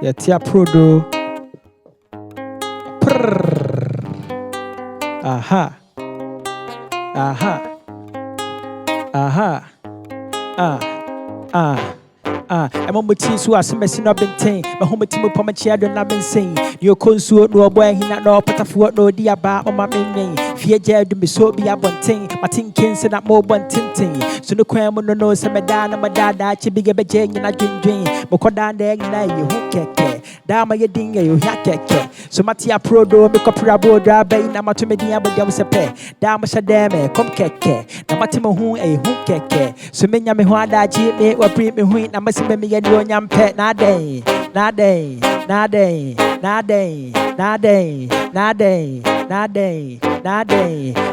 Yatia Prodo. Aha. Aha. Aha. I'm on my team, so I see messing up in tain. My home team upon my chair, don't have been saying. Your consuit, no boy, he not no patafu, no dear bar on my main. Fear jared to be so be a bunting. My tin can send up more bunting. So no cram on the nose, and my dad, she big a bejang and I dream. Mokodan there, you who care. Dama ye dinga you hakeke. So Matia Prodo, make up Rabo, Drabe, Namatumia, but there was a pair. Dama Shadame, come keke. Namatimo who a who keke. So many me who da jimmy or bring me win. I must be me and your young pet. Nade.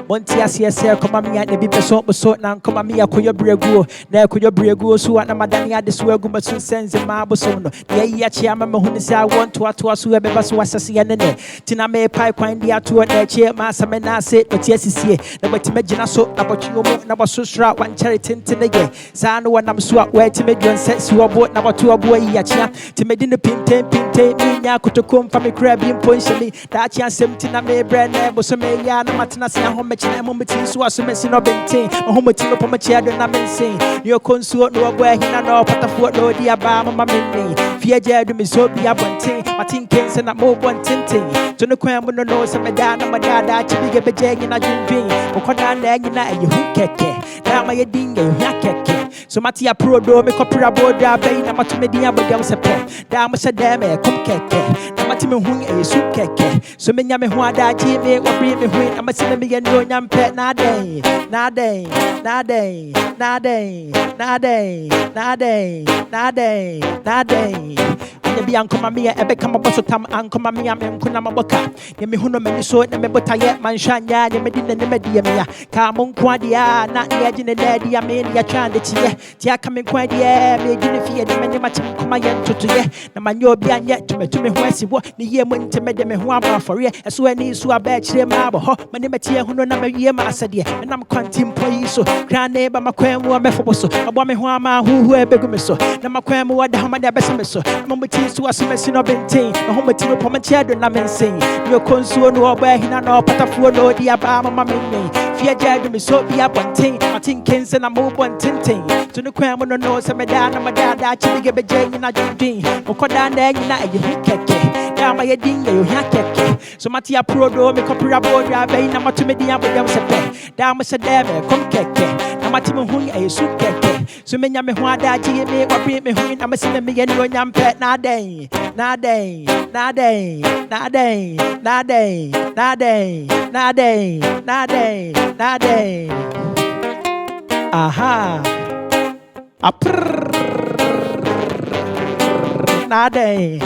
Montia CSL, come on me at the Bible so now come on me a coyo brego. Now coyo brego, so what Namadani at the swag, but soon sends in my bosono. Yeah, Chiama Mahunisa, I want to us who ever was a CNN. Tina may pipe wind the to a chair, Massa Mena said, but yes, is here. Never to imagine so about you, never so strap one cherry tint again. Sano one I'm swap where to make you sets you about number two a boy yachia. To make in the pinte, me, Yakuto come from a crab in Ponchely. That yan 17 I may brand name was a million Matinas and home and moment so as a messing of bentain. A home team upon my chair, don't I'm saying. Your consort no where he no patafu no dear bar, my mini. Fear Jadu me so be a bunting. My tin cans and a more one tinting. To no cram with no nose and my dad, to be a bejang in a dream. Okodan there, you who keke. Now my dinga, you hakeke. So Matia Prodo, make up Rabo, Drabe, Namatumia, but there was a pair. Dama Shadame, come keke. Namatimo who a soup keke. So many me who da jimmy or bring me win. I must see me and your young pet. Nade. Be uncle Mamia, ever come up tam uncle Mamia, and Kunamaboka. Yemi Huno Meniso, and Mebotayet, Manshanya, Yemedin, and Media, Camon Quadia, not the edge in the daddy, I mean, ya chan the tia coming quadia, made in the fear, the many much Kumayan to ye, the man you'll be yet to me when she was the year when to make them a for ye, as when he's so a bad shame, Marble, Manimatia, who know number year, Master, and I'm contemplating so, grand neighbor, my quam, who are Mephoso, a woman who am who are Begumiso, Namaquam, who are the Hamada Bessamiso, Mommy. To us messing up in tain, a home team upon my chair, and I'm saying, your consul no where he no patafu no dear bar, my mini. Fear Jadu me so be up one thing, I think Kins and I move one tinting. To the cram on the nose and my dad, actually give a jang and I dream. Mokodan there, you keke. Now my dinga, you hakeke. So Matia Prodo, make up Rabo, Drabe, Namatumia, but there was a pair. Down Mr. Dave, come keke. Namatimo who a soup keke. So many me who da jimmy or bring me win. I'm a sinner me and your young pet. Nade. Aha. Nade.